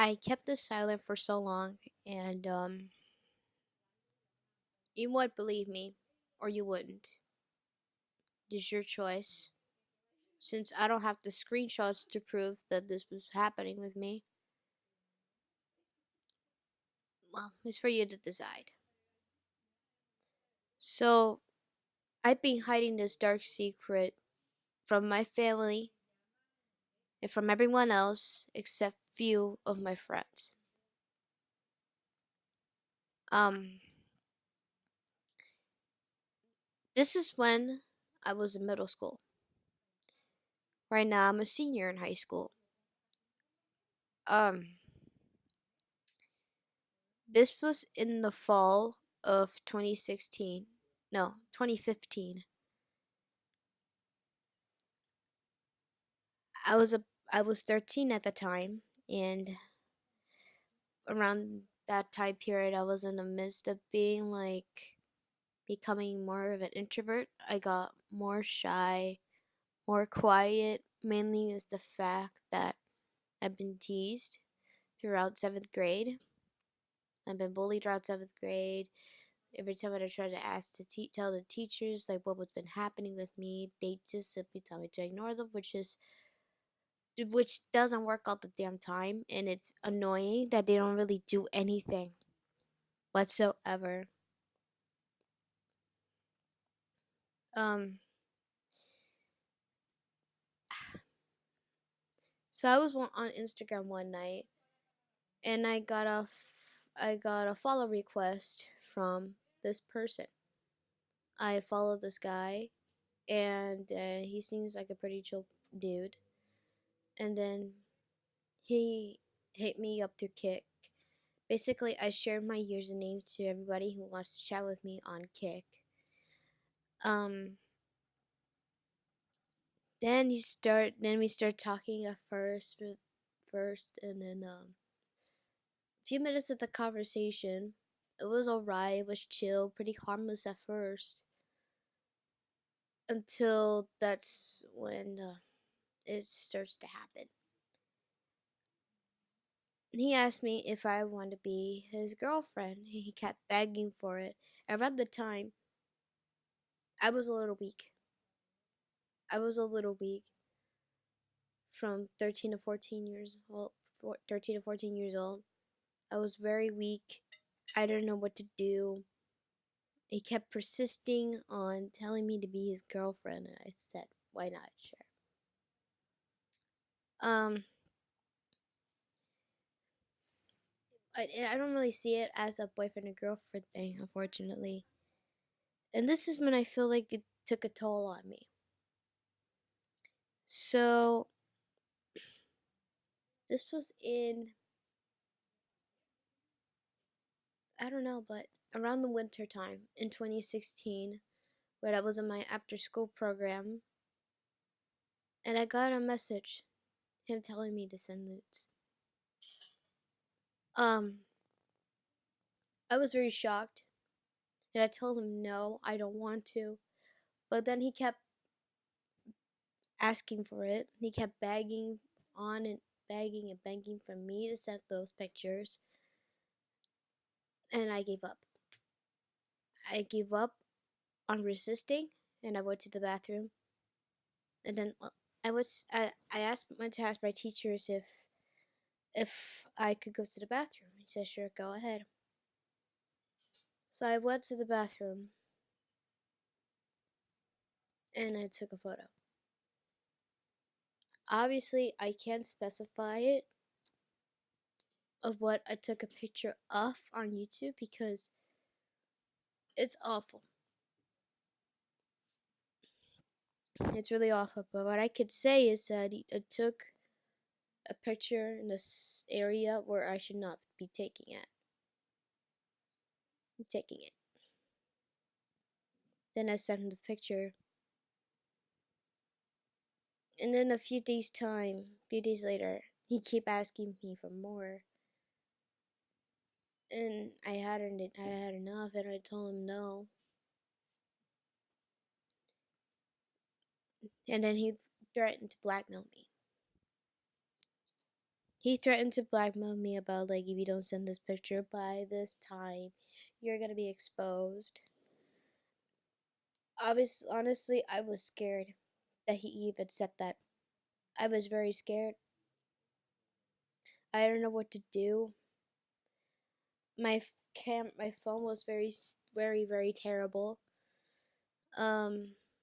I kept this silent for so long, and you would believe me, or you wouldn't. It's your choice. Since I don't have the screenshots to prove that this was happening with me, well, it's for you to decide. So, I've been hiding this dark secret from my family and from everyone else except few of my friends. Um, this is when I was in middle school. Right now, I'm a senior in high school. Um, this was in the fall of 2016. No, 2015. I was a I was 13 at the time, and around that time period I was in the midst of being like becoming more of an introvert. I got more shy, more quiet, mainly is the fact that I've been teased throughout 7th grade. I've been bullied throughout 7th grade. Every time I try to ask to tell the teachers like what's been happening with me, they just simply tell me to ignore them, which doesn't work all the damn time, and it's annoying that they don't really do anything whatsoever. Um, so I was on Instagram one night, and I got a follow request from this person. I followed this guy, and he seems like a pretty chill dude. And then he hit me up through Kick. Basically, I shared my username to everybody who wants to chat with me on Kick. Um, then we start talking at first, and then a few minutes of the conversation, it was alright. It was chill, pretty harmless at first, until that's when it starts to happen. He asked me if I wanted to be his girlfriend. He kept begging for it. Around the time, I was a little weak. I was a little weak from 13 to 14 years old. 13 to 14 years old. I was very weak. I didn't know what to do. He kept persisting on telling me to be his girlfriend, and I said, "Why not? Sure." Um, I don't really see it as a boyfriend and girlfriend thing, unfortunately. And this is when I feel like it took a toll on me. So this was in, I don't know, but around the winter time in 2016, when I was in my after school program, and I got a message, him telling me to send nudes. Um, I was very shocked, and I told him no, I don't want to. But then he kept asking for it. He kept begging on and begging for me to send those pictures, and I gave up. I gave up on resisting, and I went to the bathroom. And then I went to ask my teachers if I could go to the bathroom. He said, "Sure, go ahead." So I went to the bathroom, and I took a photo. Obviously, I can't specify it of what I took a picture of on YouTube because it's awful. It's really awful. But what I could say is that I took a picture in this area where I should not be taking it. I'm taking it. Then I sent him the picture. And then a few days later, he kept asking me for more. And I had enough, and I told him no. And then he threatened to blackmail me. He threatened to blackmail me about, like, if you don't send this picture by this time, you're gonna be exposed. Honestly, I was scared that he even said that. I was very scared. I don't know what to do. My phone was very terrible.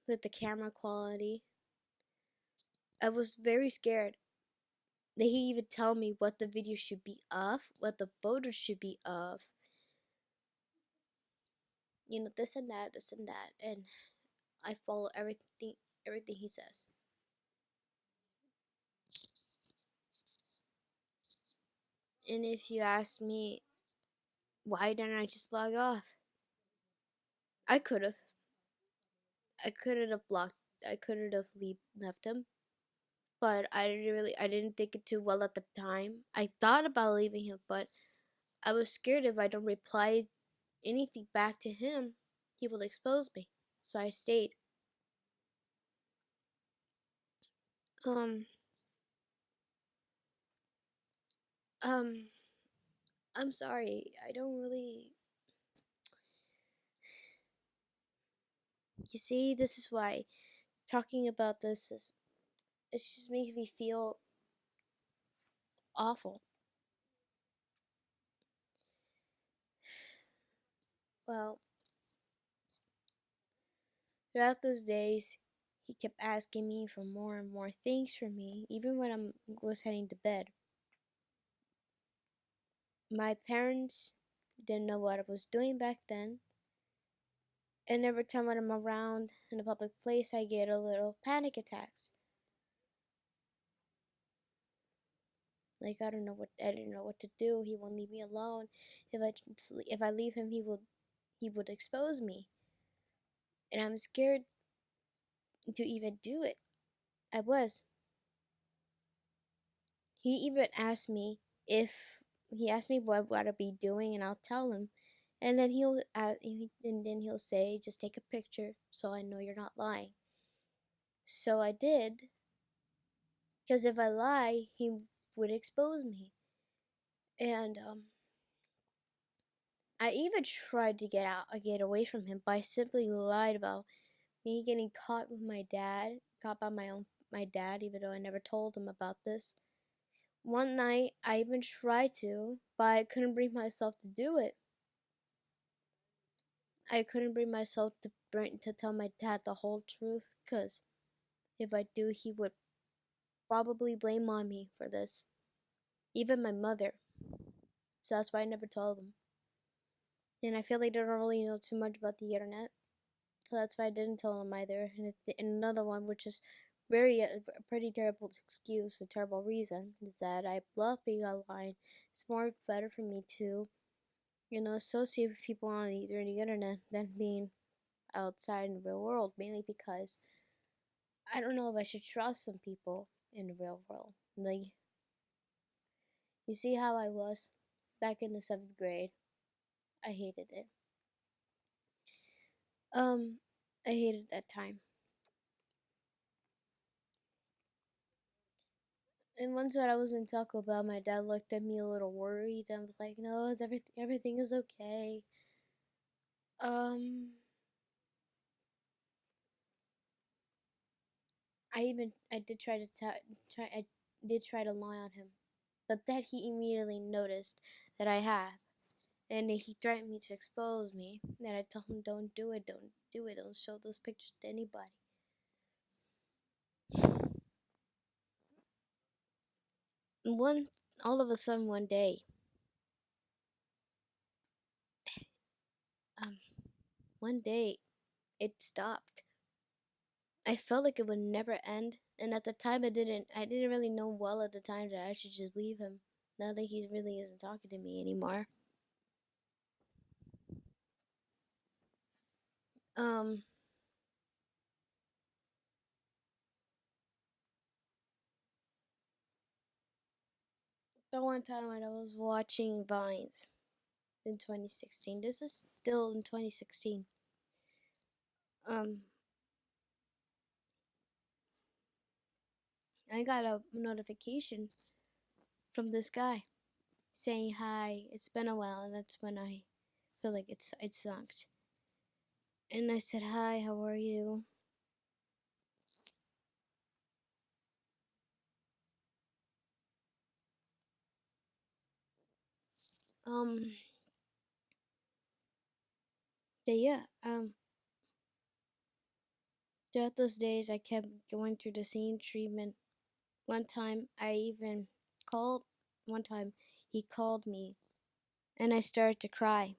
With the camera quality, I was very scared. They even tell me what the video should be of, what the photos should be of. You know, this and that, and I follow everything he says. And if you ask me, why didn't I just log off? I could have. I could have blocked. I could have left him, but I didn't think it too well at the time. I thought about leaving him, but I was scared if I don't reply anything back to him, he will expose me. So I stayed. Um, um, I'm sorry. I don't really. You see, this is why talking about this is. It just makes me feel awful. Well, throughout those days, he kept asking me for more and more things from me, even when I was heading to bed. My parents didn't know what I was doing back then, and every time when I'm around in a public place, I get a little panic attacks. Like I didn't know what to do. He won't leave me alone. If I leave him, he would expose me, and I'm scared to even do it. I was. He even asked me if he asked me what I'd be doing, and I'll tell him, and then he'll say, "Just take a picture, so I know you're not lying." So I did, because if I lie, he would expose me, and I even tried to get away from him by simply lied about me getting caught with my dad, caught by my dad, even though I never told him about this. One night, I even tried to, but I couldn't bring myself to do it. I couldn't bring myself to tell my dad the whole truth, cause if I do, he would probably blame mommy for this, even my mother. So that's why I never told them. And I feel like they don't really know too much about the internet, so that's why I didn't tell them either. And another one, which is a pretty terrible excuse, a terrible reason, is that I love being online. It's more better for me to, associate with people on either the internet than being outside in the real world, mainly because I don't know if I should trust some people in the real world. Like, you see how I was back in the 7th grade? I hated it. Um, I hated that time. And once when I was in Taco Bell, my dad looked at me a little worried and was like, "No, everything is okay." Um, I did try to I did try to lie on him, but that he immediately noticed that I have, and he threatened me to expose me. And I told him, "Don't do it, don't do it, don't show those pictures to anybody." And all of a sudden, one day, um, one day, it stopped. I felt like it would never end, and at the time I didn't really know well at the time that I should just leave him. Now that he really isn't talking to me anymore. Um, the one time when I was watching Vines in 2016. This was still in 2016. Um, I got a notification from this guy saying hi. It's been a while, and that's when I feel like it sucked. And I said, "Hi, how are you?" Um, but yeah, throughout those days, I kept going through the same treatment. One time, I even called. One time, he called me, and I started to cry.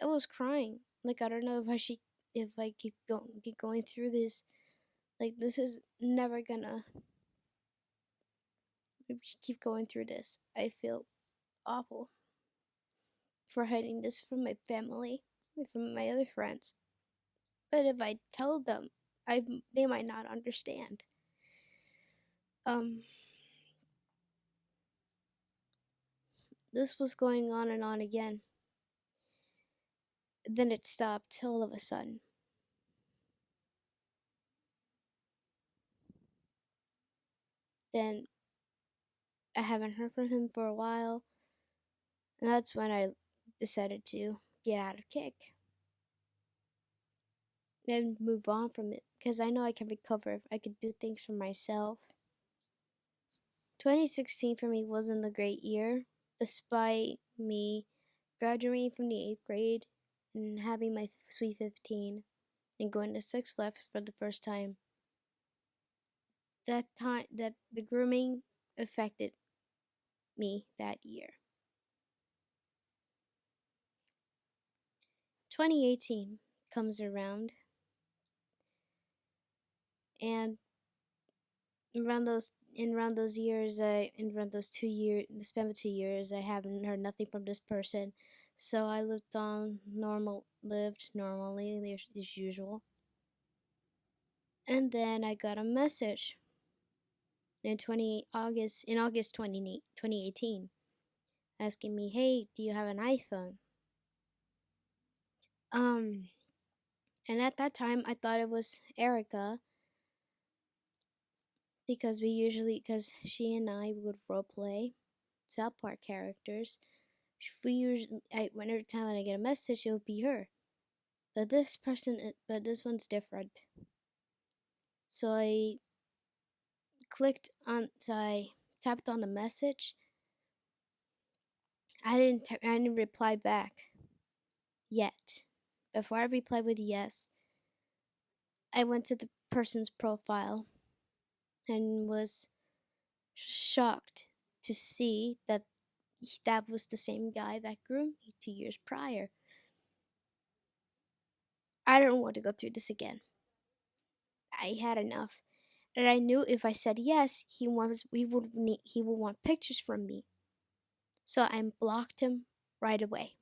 I was crying. Like, I don't know if I keep going through this. Like, this is never gonna keep going through this. I feel awful for hiding this from my family, from my other friends. But if I tell them, they might not understand. Um, this was going on and on again. Then it stopped all of a sudden. Then I haven't heard from him for a while, and that's when I decided to get out of Kick and move on from it because I know I can recover if I could do things for myself. 2016 for me wasn't a great year, despite me graduating from the 8th grade and having my sweet 15 and going to Six Flags for the first time. That the grooming affected me that year. 2018 comes around, and around those years, in around those 2 years, the span of 2 years, I haven't heard nothing from this person. So I lived normally as usual. And then I got a message in August 2018 asking me, "Hey, do you have an iPhone?" Um, and at that time I thought it was Erica because she and I would roleplay South Park characters. Whenever time when I get a message, it would be her. But this one's different. So I tapped on the message. I didn't reply back yet. Before I replied with yes, I went to the person's profile and was shocked to see that was the same guy that groomed me 2 years prior. I don't want to go through this again. I had enough. And I knew if I said yes, he would want pictures from me. So I blocked him right away.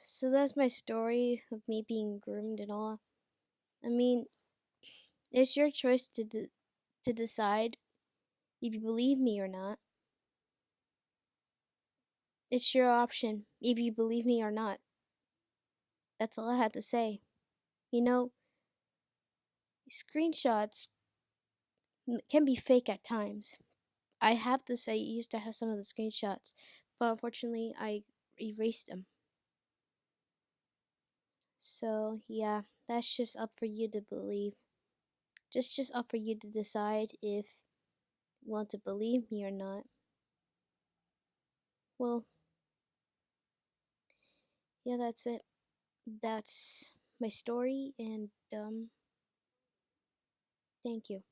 So that's my story of me being groomed and all. I mean, it's your choice to decide if you believe me or not. It's your option if you believe me or not. That's all I had to say. You know, screenshots can be fake at times. I have to say, I used to have some of the screenshots, but unfortunately, I erased them. So, yeah, that's just up for you to believe. Just up for you to decide if you want to believe me or not. Well, yeah, that's it. That's my story, and thank you.